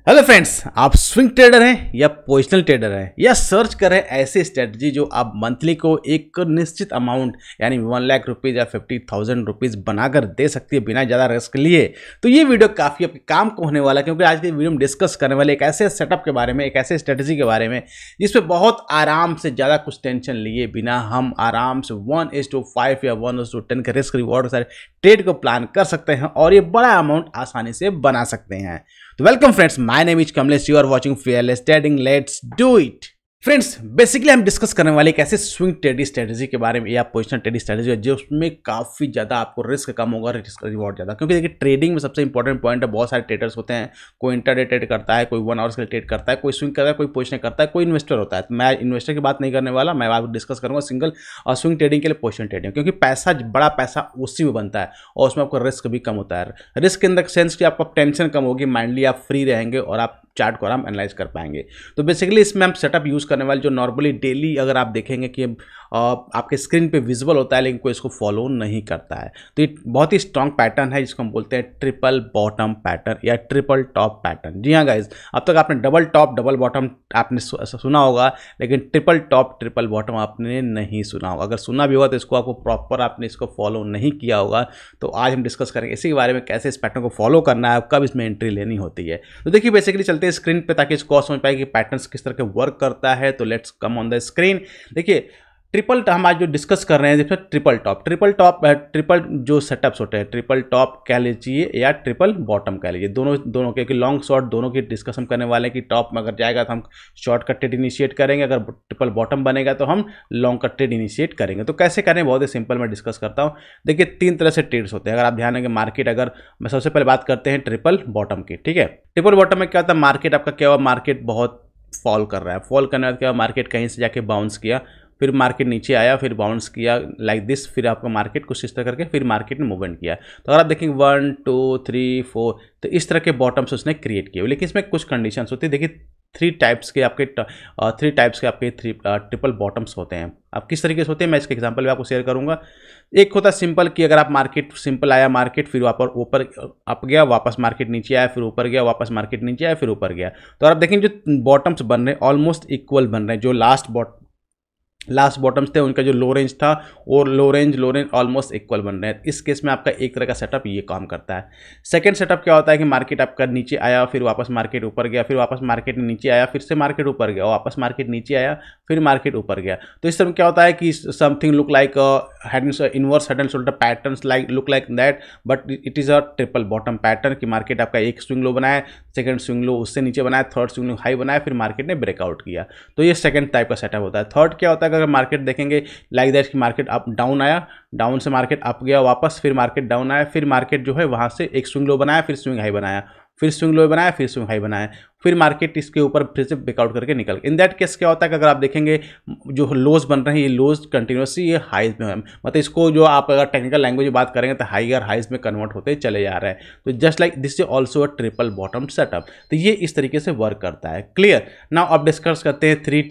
Hello friends, आप swing trader हैं या पोजिशनल ट्रेडर हैं या सर्च कर रहे हैं ऐसी स्ट्रेटजी जो आप मंथली को एक निश्चित अमाउंट यानी 1 लाख रुपीज़ या 50,000 रुपीज़ बनाकर दे सकती है बिना ज़्यादा रिस्क लिए। तो ये वीडियो काफ़ी आपके काम को होने वाला है, क्योंकि आज की वीडियो में डिस्कस करने वाले एक ऐसे सेटअप के बारे में, एक ऐसे स्ट्रेटजी के बारे में जिसपे बहुत आराम से ज़्यादा कुछ टेंशन लिए बिना हम आराम से 1:5 या 1:10 के रिस्क रिवॉर्ड सारे ट्रेड को प्लान कर सकते हैं और ये बड़ा अमाउंट आसानी से बना सकते हैं। तो welcome friends, my name is Kamlesh, you are watching fearless trading, let's do it. Friends, basically हम डिस्कस करने वाले एक ऐसे स्विंग ट्रेडिंग स्ट्रेटजी के बारे में या पोजिशनल ट्रेडिंग स्ट्रेटजी है जो उसमें काफ़ी ज़्यादा आपको रिस्क कम होगा, रिस्क रिवॉर्ड ज़्यादा। क्योंकि देखिए, ट्रेडिंग में सबसे इंपॉर्टेंट पॉइंट है, बहुत सारे ट्रेडर्स होते हैं। कोई इंटरडे ट्रेड करता है, कोई 1 आवर्स के लिए ट्रेड करता है, कोई स्विंग करता है, कोई पोजिशन करता है, कोई इन्वेस्टर होता है। तो मैं इन्वेस्टर की बात नहीं करने वाला, मैं आपको डिस्कस करूँगा सिंगल और स्विंग ट्रेडिंग के लिए पोजिशन ट्रेडिंग, क्योंकि पैसा बड़ा पैसा उसी में बनता है और उसमें आपको रिस्क भी कम होता है। रिस्क इन द सेंस कि आपको टेंशन कम होगी, माइंडली आप फ्री रहेंगे और आप चार्ट को आराम एनालाइज कर पाएंगे। तो बेसिकली इसमें हम सेटअप यूज़ करने वाले जो नॉर्मली डेली अगर आप देखेंगे कि आपके स्क्रीन पे विजिबल होता है लेकिन कोई इसको फॉलो नहीं करता है। तो ये बहुत ही स्ट्रॉन्ग पैटर्न है जिसको हम बोलते हैं ट्रिपल बॉटम पैटर्न या ट्रिपल टॉप पैटर्न। जी हाँ गाइज, अब तक आपने डबल टॉप डबल बॉटम आपने सुना होगा, लेकिन ट्रिपल टॉप ट्रिपल बॉटम आपने नहीं सुना होगा। अगर सुना भी होगा तो इसको आपको प्रॉपर आपने इसको फॉलो नहीं किया होगा। तो आज हम डिस्कस करेंगे इसी के बारे में, कैसे इस पैटर्न को फॉलो करना है, कब इसमें एंट्री लेनी होती है। तो देखिए, बेसिकली चलते हैं स्क्रीन पे ताकि इसको समझ पाए कि पैटर्न्स किस तरह के वर्क करता है। तो let's come on the screen. देखिए, ट्रिपल हम आज जो डिस्कस कर रहे हैं जिसमें ट्रिपल जो सेटअप्स होते हैं, ट्रिपल टॉप कह लीजिए या ट्रिपल बॉटम कह लीजिए, दोनों के लॉन्ग शॉर्ट दोनों की डिस्कस हम करने वाले हैं कि टॉप में अगर जाएगा तो हम शॉर्ट का ट्रेड इनिशिएट करेंगे, अगर ट्रिपल बॉटम बनेगा तो हम लॉन्ग का ट्रेड इनिशिएट करेंगे। तो कैसे करें, बहुत ही सिंपल मैं डिस्कस करता हूँ। देखिए, 3 तरह से ट्रेड्स होते हैं। अगर आप ध्यान देंगे मार्केट, अगर मैं सबसे पहले बात करते हैं ट्रिपल बॉटम की, ठीक है। ट्रिपल बॉटम में क्या होता है, मार्केट आपका क्या हुआ, मार्केट बहुत फॉल कर रहा है। फॉल करने के बाद क्या हुआ, मार्केट कहीं से जाके बाउंस किया, फिर मार्केट नीचे आया, फिर बाउंस किया लाइक दिस, फिर आपका मार्केट कुछ इस तरह करके फिर मार्केट ने मूवमेंट किया। तो अगर आप देखेंगे 1 2 3 4, तो इस तरह के बॉटम्स उसने क्रिएट किए। लेकिन इसमें कुछ कंडीशंस होती है। देखिए, 3 टाइप्स के आपके ट्रिपल बॉटम्स होते हैं। अब किस तरीके से होते हैं मैं इसके एग्जांपल भी आपको शेयर करूंगा। एक होता है सिंपल, कि अगर आप मार्केट सिंपल आया, मार्केट फिर ऊपर अप गया, वापस मार्केट नीचे आया, फिर ऊपर गया, वापस मार्केट नीचे आया, फिर ऊपर गया। तो आप देखेंगे जो बॉटम्स बन रहे हैं ऑलमोस्ट इक्वल बन रहे हैं। जो लास्ट बॉटम्स थे उनका जो लो रेंज था और लो रेंज ऑलमोस्ट इक्वल बन रहे हैं। इस केस में आपका एक तरह का सेटअप ये काम करता है। सेकंड सेटअप क्या होता है कि मार्केट आपका नीचे आया, फिर वापस मार्केट ऊपर गया, फिर वापस मार्केट नीचे आया, फिर से मार्केट ऊपर गया, वापस मार्केट नीचे आया, फिर मार्केट ऊपर गया। तो इस समय क्या होता है कि something look like inverse head and shoulder patterns look like that, but it is a triple bottom pattern कि मार्केट आपका एक स्विंग लो बनाया, सेकंड स्विंग लो उससे नीचे बनाया, थर्ड स्विंग लो हाई बनाया, फिर मार्केट ने ब्रेकआउट किया। तो ये सेकंड टाइप का सेटअप होता है। थर्ड क्या होता है, अगर मार्केट देखेंगे लाइक दैट कि मार्केट अप डाउन आया, डाउन से मार्केट अप गया वापस, फिर मार्केट डाउन आया, फिर मार्केट जो है वहां से एक स्विंग लो बनाया, फिर स्विंग हाई बनाया, फिर स्विंग लो बनाया, फिर स्विंग हाई बनाया, फिर मार्केट इसके ऊपर फिर से ब्रेकआउट करके निकल। इन दैट केस क्या होता है कि अगर आप देखेंगे जो लोज बन रहे हैं, ये लोज कंटिन्यूसली ये हाइज में है, मतलब इसको जो आप अगर टेक्निकल लैंग्वेज में बात करेंगे तो हाइयर हाइज में कन्वर्ट होते चले जा रहे हैं। तो just like this is also a triple bottom setup. तो ये इस तरीके से वर्क करता है। क्लियर। नाउ अब डिस्कस करते हैं 3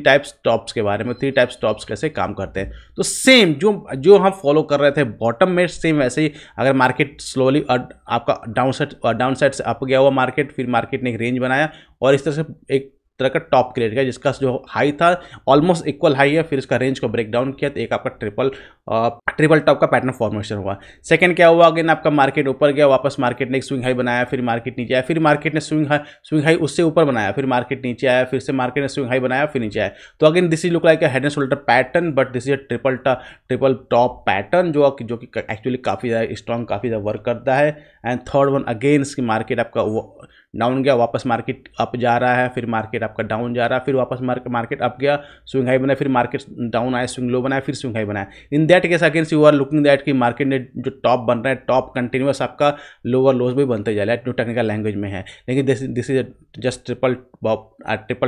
टाइप्स टॉप्स के बारे में। 3 टाइप्स टॉप्स कैसे काम करते हैं। तो सेम जो हम फॉलो कर रहे थे बॉटम में, सेम वैसे ही अगर मार्केट स्लोली आपका डाउन साइड से अप गया हुआ मार्केट, फिर मार्केट ने रेंज बनाया और इस तरह से एक तरह का टॉप क्रिएट किया जिसका जो हाई था ऑलमोस्ट इक्वल हाई है, फिर इसका रेंज को ब्रेक डाउन किया, तो एक आपका ट्रिपल टॉप का पैटर्न फॉर्मेशन हुआ। सेकंड क्या हुआ, अगेन आपका मार्केट ऊपर गया, वापस मार्केट ने एक स्विंग हाई बनाया, फिर मार्केट नीचे आया, फिर मार्केट ने स्विंग हाई उससे ऊपर बनाया, फिर मार्केट नीचे आया, फिर से मार्केट ने स्विंग हाई बनाया, फिर नीचे आया। तो again this is look like a head and shoulder pattern, but this is a triple top pattern जो कि एक्चुअली काफ़ी ज़्यादा स्ट्रॉन्ग, काफ़ी ज़्यादा वर्क करता है। एंड थर्ड वन अगेन इसकी मार्केट आपका डाउन गया, वापस मार्केट अप जा रहा है, फिर मार्केट आपका डाउन जा रहा है, फिर वापस मार्केट अप गया, स्विंग हाई बनाया, फिर मार्केट डाउन आया, स्विंग लो बनाया, फिर स्विंग हाई बनाया। In that case against you are looking that कि मार्केट ने जो टॉप बन रहा है, टॉप कंटिन्यूस आपका लोअर लोज भी बनते जा रहा है जो टेक्निकल लैंग्वेज में है, लेकिन this is just triple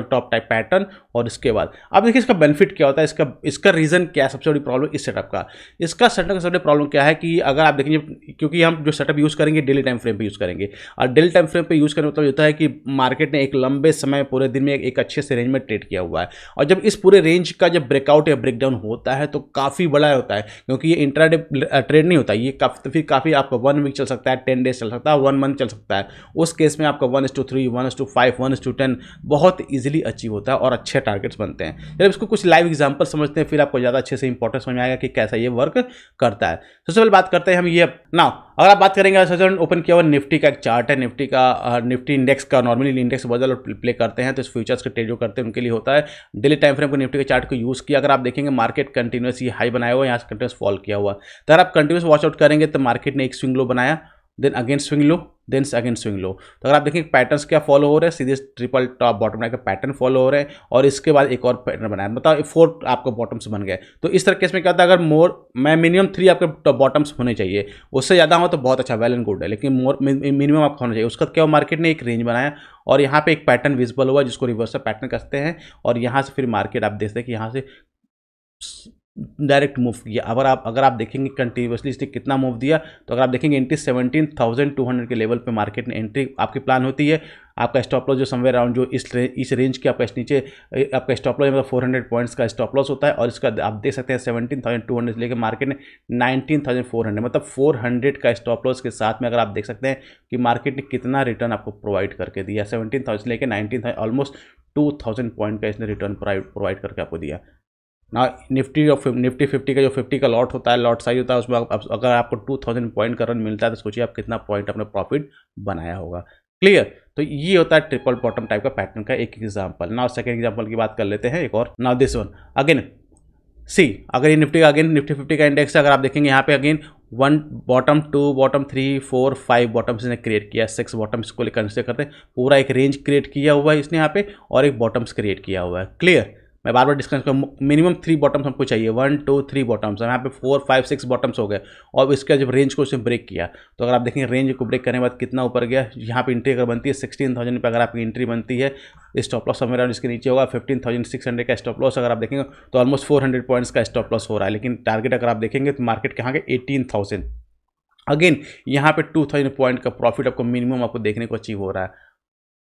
top type pattern. और इसके बाद अब देखिए इसका बेनिफिट क्या होता है, इसका रीजन क्या है, सबसे बड़ी प्रॉब्लम इस सेटअप का। इसका सेटअप का सबसे बड़ी प्रॉब्लम क्या है कि अगर आप देखेंगे, क्योंकि हम जो सेटअप यूज़ करेंगे डेली टाइम फ्रेम पे यूज़ करेंगे, और डेली टाइम फ्रेम पे यूज़ करने मतलब होता है कि मार्केट ने एक लंबे समय पूरे दिन में एक अच्छे से रेंज में ट्रेड किया हुआ है। और जब इस पूरे रेंज का जब ब्रेकआउट या ब्रेकडाउन होता है तो काफ़ी बड़ा होता है, क्योंकि ये इंट्राडे ट्रेड नहीं होता, ये काफ़ी आपका 1 वीक चल सकता है, 10 डेज चल सकता है, 1 मंथ चल सकता है। उस केस में आपका 1:3, 1:5, 1:10 बहुत ईजिली अचीव होता है और अच्छे टारगेट्स बनते हैं। जब इसको कुछ लाइव एग्जांपल समझते हैं फिर आपको ज़्यादा अच्छे से इंपॉर्टेंस समझ में आएगा कि कैसा ये वर्क करता है। सबसे पहले बात करते हैं हम ये नाउ, अगर आप बात करेंगे सबसे ओपन किया हुआ निफ्टी का एक चार्ट है, निफ्टी इंडेक्स का। नॉर्मली इंडेक्स बदल प्ले करते हैं तो इस फ्यूचर्स के ट्रेड जो करते हैं उनके लिए होता है। डेली टाइम फ्रेम को निफ्टी के चार्ट को यूज़ किया, अगर आप देखेंगे मार्केट कंटिन्यूस ये हाई बनाया हुआ है, यहाँ से कंटिन्यूस फॉल किया हुआ। तो अगर आप कंटिन्यूस वॉच आउट करेंगे तो मार्केट ने एक स्विंग लो बनाया, then again swing low, then again swing low. तो अगर आप देखेंगे पैटर्न्स क्या फॉलो हो रहे हैं, सीधे ट्रिपल टॉप बॉटम लाइन का पैटर्न फॉलो हो रहे हैं और इसके बाद एक और पैटर्न बनाया, मतलब 4 आपको बॉटम्स बन गए। तो इस तरीके में क्या होता है, अगर मिनिमम 3 आपके बॉटम्स होने चाहिए, उससे ज़्यादा हो तो बहुत अच्छा, वेल एंड गुड है, लेकिन मिनिमम आपका होना चाहिए। उसका क्या मार्केट ने एक रेंज बनाया और यहाँ पे एक पैटर्न विजिबल हुआ जिसको रिवर्सल पैटर्न कहते हैं, और यहाँ से फिर मार्केट आप देखते हैं कि यहाँ से डायरेक्ट मूव किया। अगर आप देखेंगे कंटिन्यूसली इसने कितना मूव दिया, तो अगर आप देखेंगे एंट्री 17,200 के लेवल पे मार्केट में एंट्री आपकी प्लान होती है। आपका स्टॉप लॉस जो समवेयर अराउंड जो इस रेंज के आपका नीचे आपका स्टॉप लॉस मतलब 400 पॉइंट्स का स्टॉप लॉस होता है, और इसका आप देख सकते हैं 17,200 से लेकर मार्केट ने 19,400, मतलब 400 का स्टॉप लॉस के साथ में अगर आप देख सकते हैं कि मार्केट ने कितना रिटर्न आपको प्रोवाइड करके दिया। 17,000 से लेकर 19,000, ऑलमोस्ट 2,000 पॉइंट का इसने रिटर्न प्रोवाइड करके आपको दिया ना। निफ्टी 50 का जो 50 का लॉट होता है, लॉट साइज होता है, उसमें अगर आपको 2,000 पॉइंट का रन मिलता है तो सोचिए आप कितना पॉइंट अपने प्रॉफिट बनाया होगा। क्लियर? तो ये होता है ट्रिपल बॉटम टाइप का पैटर्न का एक एग्जांपल। नाउ सेकंड एग्जांपल की बात कर लेते हैं एक और। नाउ दिस वन अगेन सी, अगर ये निफ्टी 50 का इंडेक्स है, अगर आप देखेंगे यहाँ पे अगेन 1 बॉटम, 2 बॉटम, 3, 4, 5 बॉटम्स इसने क्रिएट किया, 6 बॉटम्स को कंसिडर करते हैं। पूरा एक रेंज क्रिएट किया हुआ है इसने यहाँ पे और एक बॉटम्स क्रिएट किया हुआ है। क्लियर? मैं बार बार डिस्कस करूँ, मिनिमम 3 बॉटम्स हमको चाहिए, 1, 2, 3 बॉटम्स। यहाँ पे 4, 5, 6 बॉटम्स हो गए और इसका जब रेंज को उसने ब्रेक किया, तो अगर आप देखेंगे रेंज को ब्रेक करने के बाद कितना ऊपर गया। यहाँ पे एंट्री अगर बनती है 16,000 पे, अगर आपकी एंट्री बनती है, स्टॉप लॉस समवेयर अराउंड इसके नीचे होगा 15,600 का स्टॉप लॉस। अगर आप देखेंगे तो ऑलमोस्ट 400 पॉइंट्स का स्टॉप लॉस हो रहा है, लेकिन टारगेट अगर आप देखेंगे तो मार्केट कहाँ के 18,000। अगेन यहाँ पे 2,000 पॉइंट का प्रॉफिट आपको मिनिमम आपको देखने को अचीव हो रहा है।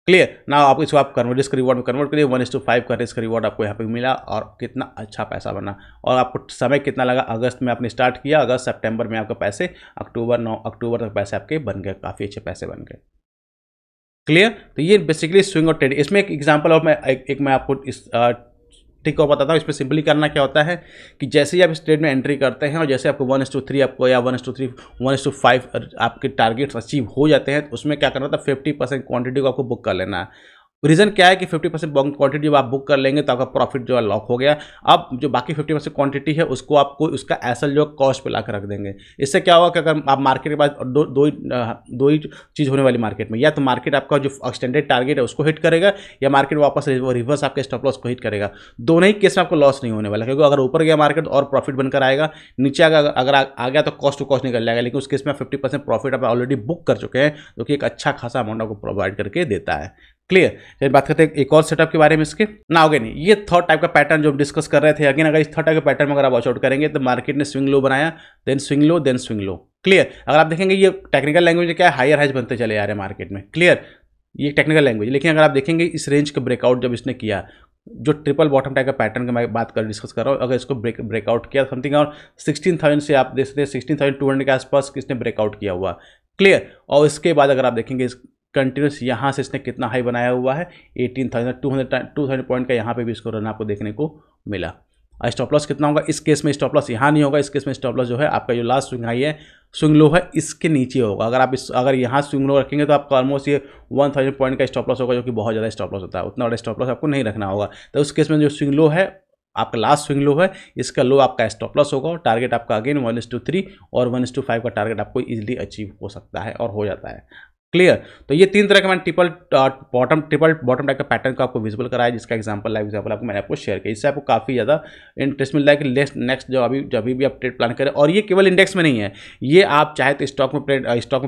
क्लियर ना? आप इसको आप रिस्क रिवॉर्ड में कन्वर्ट करिए, 1:5 का रिस्क रिवॉर्ड आपको यहाँ पे मिला और कितना अच्छा पैसा बना। और आपको समय कितना लगा, अगस्त में आपने स्टार्ट किया, अगस्त सितंबर में आपके पैसे, अक्टूबर 9 अक्टूबर तक पैसे आपके बन गए, काफ़ी अच्छे पैसे बन गए। क्लियर? तो ये बेसिकली स्विंग और ट्रेड। इसमें एक एग्जाम्पल और मैं आपको इस ठीक और बताता हूँ। इसमें सिंपली करना क्या होता है कि जैसे ही आप इस ट्रेड में एंट्री करते हैं और जैसे आपको 1:3 आपको या 1:3 1:5 आपके टारगेट्स अचीव हो जाते हैं, तो उसमें क्या करना होता है 50% क्वांटिटी को आपको बुक कर लेना है। रीज़न क्या है कि 50% क्वांटिटी जब आप बुक कर लेंगे तो आपका प्रॉफिट जो है लॉक हो गया। अब जो बाकी 50% क्वांटिटी है उसको आपको उसका एसल जो कॉस्ट पे ला कर रख देंगे। इससे क्या होगा कि अगर आप मार्केट के बाद दो ही चीज़ होने वाली मार्केट में, या तो मार्केट आपका जो एक्सटेंडेड टारगेट है उसको हिट करेगा या मार्केट वापस रिवर्स आपके स्टॉप लॉस को हिट करेगा। दोनों ही केस में आपको लॉस नहीं होने वाला, क्योंकि अगर ऊपर गया मार्केट और प्रॉफिट बनकर आएगा, नीचे अगर आ गया तो कॉस्ट टू कॉस्ट निकल जाएगा। लेकिन उस केस में 50% प्रॉफिट आप ऑलरेडी बुक कर चुके हैं, जो कि एक अच्छा खासा अमाउंट आपको प्रोवाइड करके देता है। क्लियर? चलिए बात करते हैं एक और सेटअप के बारे में इसके ना। अगेन ये थर्ड टाइप का पैटर्न जो डिस्कस कर रहे थे, अगेन अगर इस थर्ड टाइप का पैटर्न में अगर आप वॉच आउट करेंगे तो मार्केट ने स्विंग लो बनाया, then swing low, then swing low. Clear? अगर आप देखेंगे ये टेक्निकल लैंग्वेज में क्या है, हायर हाइज बनते चले आ रहे हैं मार्केट में। क्लियर? ये टेक्निकल लैंग्वेज। लेकिन अगर आप देखेंगे इस रेंज का ब्रेकआउट जब इसने किया, जो ट्रिपल बॉटम टाइप का पैटर्न की मैं बात डिस्कस कर रहा हूँ, अगर इसको ब्रेकआउट किया समथिंग और 16,000 से आप देख सकते हैं 16,200 के आसपास इसने ब्रेकआउट किया हुआ। क्लियर? और इसके बाद अगर आप देखेंगे कंटिन्यूस यहाँ से इसने कितना हाई बनाया हुआ है, 18,200 पॉइंट का यहाँ पे भी इसको रन आपको देखने को मिला। स्टॉप लॉस कितना होगा इस केस में? स्टॉप लॉस यहाँ नहीं होगा, इस केस में स्टॉप लॉस जो है आपका जो लास्ट स्विंग हाई है, स्विंग लो है, इसके नीचे होगा। अगर यहाँ स्विंग लो रखेंगे तो आपका ऑलमोस्ट ये 1,000 पॉइंट का स्टॉप लॉस होगा, जो कि बहुत ज़्यादा स्टॉप लॉस होता है। उतना बड़ा स्टॉप लॉस आपको नहीं रखना होगा। तो उस केस में जो स्विंग लो है आपका लास्ट स्विंग लो है, इसका लो आपका स्टॉप लॉस होगा और टारगेट आपका अगेन 1:3 और 1:5 का टारगेट आपको इजीली अचीव हो सकता है और हो जाता है। क्लियर? तो ये 3 तरह का मैंने ट्रिपल बॉटम टाइप का पैटर्न को आपको विजिबल कराया, जिसका लाइव एग्जांपल आपको मैंने आपको शेयर किया। इससे आपको काफ़ी ज़्यादा इंटरेस्ट मिलता है कि नेक्स्ट जब भी आप ट्रेड प्लान करें। और ये केवल इंडेक्स में नहीं है, ये आप चाहे तो स्टॉक में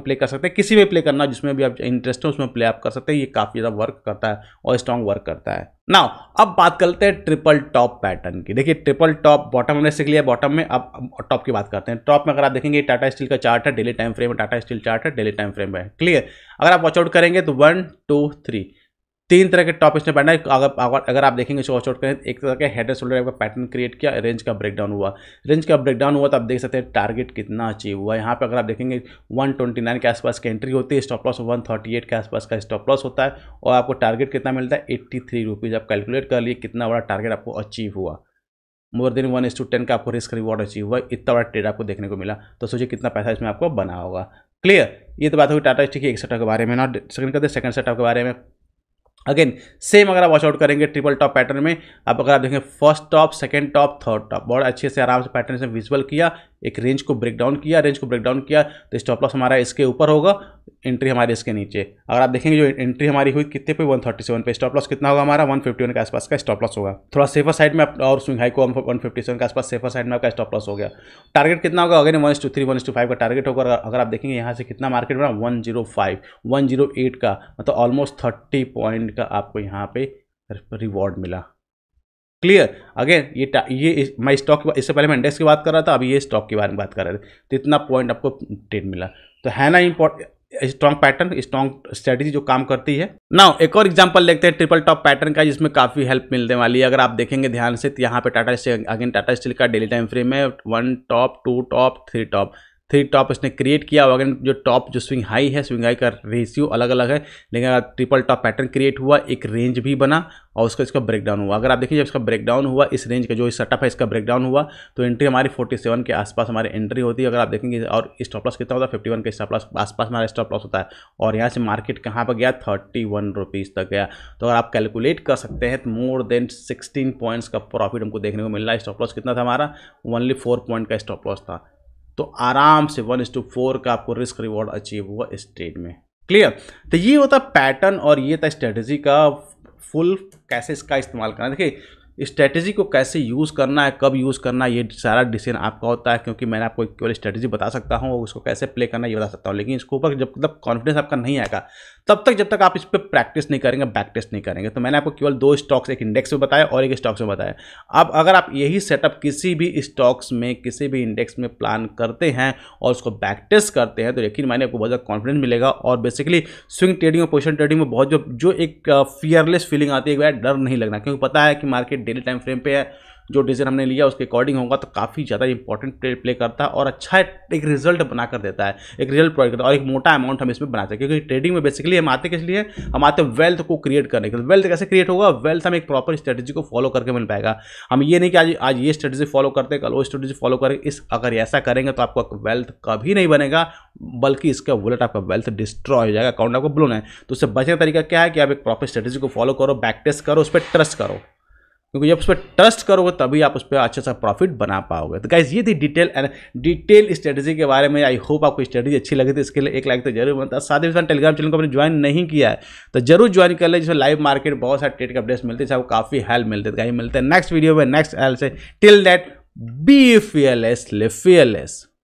प्ले कर सकते हैं, किसी में प्ले करना जिसमें भी आप इंटरेस्ट है उसमें प्ले आप कर सकते हैं। ये काफ़ी ज़्यादा वर्क करता है और स्ट्रॉन्ग वर्क करता है। नाउ अब बात करते हैं ट्रिपल टॉप पैटर्न की। देखिए ट्रिपल टॉप, बॉटम हमने सीख लिया बॉटम में, अब टॉप की बात करते हैं। टॉप में अगर आप देखेंगे टाटा स्टील का चार्ट है, डेली टाइम फ्रेम है, टाटा स्टील चार्ट है, डेली टाइम फ्रेम है। क्लियर? अगर आप वॉच आउट करेंगे तो 1, 2, 3 तीन तरह के टॉप इसने पढ़ना है। अगर आप देखेंगे शॉर्ट करें, एक तरह के हेड एंड शोल्डर का पैटर्न क्रिएट किया, रेंज का ब्रेकडाउन हुआ, रेंज का ब्रेकडाउन हुआ तो आप देख सकते हैं टारगेट कितना अचीव हुआ। यहाँ पे अगर आप देखेंगे 129 के आसपास की एंट्री होती है, स्टॉप लॉस 138 के आसपास का स्टॉप लॉस होता है, और आपको टारगेट कितना मिलता है 83 रुपीज़। आप कैलकुलेट कर लिए कितना बड़ा टारगेट आपको अचीव हुआ, मोर देन 1:10 का आपको रिस्क रिवॉर्ड अचीव हुआ, इतना बड़ा ट्रेड आपको देखने को मिला। तो सोचिए कितना पैसा इसमें आपको बना होगा। क्लियर, ये तो बात होगी टाटा स्टील की एक सेटअप के बारे में। ना सेकंड करते सेकंड सेटअप के बारे में। अगेन सेम अगर आप वॉच आउट करेंगे ट्रिपल टॉप पैटर्न में, आप अगर आप देखें first top, second top, third top, बहुत अच्छे से आराम से पैटर्न से विजुअल किया, एक रेंज को ब्रेकडाउन किया, रेंज को ब्रेकडाउन किया तो स्टॉप लॉस हमारा इसके ऊपर होगा, एंट्री हमारे इसके नीचे। अगर आप देखेंगे जो एंट्री हमारी हुई कितने पे 137 पे, स्टॉप लॉस कितना होगा हमारा 151 के आसपास का स्टॉप लॉस होगा। थोड़ा सेफर साइड में और स्विंग हाई को 157 के आसपास सेफर साइड में आपका स्टॉप लॉस हो गया। टारगेट कितना होगा, अगेन 1:3 1:5 का टारगेट होगा। अगर आप देखेंगे यहाँ से कितना मार्केट बना 105 108 का, मतलब ऑलमोस्ट 30 पॉइंट का आपको यहाँ पे रिवॉर्ड मिला। क्लियर, अगेन ये मैं स्टॉक, इससे पहले मैं इंडेक्स की बात कर रहा था, अभी ये स्टॉक के बारे में बात कर रहे थे, तो इतना पॉइंट आपको ट्रेड मिला। तो है ना स्ट्रॉन्ग पैटर्न, स्ट्रॉन्ग स्ट्रेटजी जो काम करती है। नाउ एक और एग्जांपल देखते हैं ट्रिपल टॉप पैटर्न का, जिसमें काफ़ी हेल्प मिलने वाली है। अगर आप देखेंगे ध्यान से तो यहाँ पे Tata steel, again Tata steel का डेली टाइम फ्रेम में 1 टॉप 2 टॉप 3 टॉप, 3 टॉप इसने क्रिएट किया। अगेन जो टॉप जो स्विंग हाई है, स्विंग हाई का रेशियो अलग अलग है, लेकिन अगर ट्रिपल टॉप पैटर्न क्रिएट हुआ, एक रेंज भी बना और उसका इसका ब्रेकडाउन हुआ। अगर आप देखिए जब इसका ब्रेकडाउन हुआ, इस रेंज का जो इस सेटअप है इसका ब्रेकडाउन हुआ, तो एंट्री हमारी 47 के आसपास हमारी एंट्री होती है। अगर आप देखेंगे, और स्टॉप लॉस कितना होता है 51 के स्टॉप लॉस आसपास हमारा स्टॉप लॉस होता है, और यहाँ से मार्केट कहाँ पर गया 31 रुपीज़ तक गया। तो अगर आप कैलकुलेट कर सकते हैं तो मोर देन 16 पॉइंट्स का प्रॉफिट हमको देखने को मिल रहा है। स्टॉप लॉस कितना था हमारा, ओनली 4 पॉइंट का स्टॉप लॉस था। तो आराम से 1:4 का आपको रिस्क रिवॉर्ड अचीव हुआ इस ट्रेड में। क्लियर, तो ये होता पैटर्न और ये था स्ट्रेटजी का फुल कैसे इसका इस्तेमाल करना। देखिए स्ट्रेटजी को कैसे यूज़ करना है, कब यूज़ करना है, ये सारा डिसीजन आपका होता है, क्योंकि मैंने आपको केवल स्ट्रेटजी बता सकता हूँ और उसको कैसे प्ले करना ये बता सकता हूँ, लेकिन इसके ऊपर जब तक कॉन्फिडेंस आपका नहीं आएगा तब तक, जब तक आप इस पर प्रैक्टिस नहीं करेंगे, बैक टेस्ट नहीं करेंगे। तो मैंने आपको केवल 2 स्टॉक्स, एक इंडेक्स में बताया और एक स्टॉक्स में बताया। अब अगर आप यही सेटअप किसी भी स्टॉक्स में, किसी भी इंडेक्स में प्लान करते हैं और उसको बैक टेस्ट करते हैं, तो यकीन मानिए आपको बहुत ज़्यादा कॉन्फिडेंस मिलेगा। और बेसिकली स्विंग ट्रेडिंग और पोजीशन ट्रेडिंग में बहुत जो एक फियरलेस फीलिंग आती है, डर नहीं लगना, क्योंकि पता है कि मार्केट डेली टाइम फ्रेम पे है, जो डिसीजन हमने लिया उसके अकॉर्डिंग होगा, तो काफ़ी ज़्यादा इंपॉर्टेंट प्ले करता है और अच्छा एक रिजल्ट बना कर देता है, एक रिजल्ट प्रोवाइड करता है, और एक मोटा अमाउंट हम इसमें बनाते हैं। क्योंकि ट्रेडिंग में बेसिकली हम आते किस लिए, हम आते हैं वेल्थ को क्रिएट करने के लिए। वेल्थ कैसे क्रिएट होगा, वेल्थ हम एक प्रॉपर स्ट्रेटजी को फॉलो करके मिल पाएगा। हम ये नहीं कि आज ये स्ट्रेटजी फॉलो करते हैं, कल वो स्ट्रेटजी फॉलो करेंगे, अगर ऐसा करेंगे तो आपको वेल्थ कभी नहीं बनेगा, बल्कि इसका उलट आपका वेल्थ डिस्ट्रॉय हो जाएगा, अकाउंट आपको ब्लोन है। तो उससे बचने का तरीका क्या है कि आप एक प्रॉपर स्ट्रेटजी को फॉलो करो, बैक टेस्ट करो, उस पर ट्रस्ट करो, क्योंकि जब उस पर ट्रस्ट करोगे तभी आप उस पर अच्छा सा प्रॉफिट बना पाओगे। तो गाइस ये थी डिटेल स्ट्रेटजी के बारे में। आई होप आपको स्ट्रेटजी अच्छी लगी थी, इसके लिए एक लाइक तो जरूर बनता। साथ ही साथ टेलीग्राम चैनल को अपने ज्वाइन नहीं किया है तो जरूर ज्वाइन कर ले, जिसमें लाइव मार्केट बहुत सारे ट्रेड के अपडेट्स मिलते हैं, आपको काफ़ी हेल्प मिलती है। गाइस मिलते हैं नेक्स्ट वीडियो में नेक्स्ट एल से। Till that be fearless, live fearless.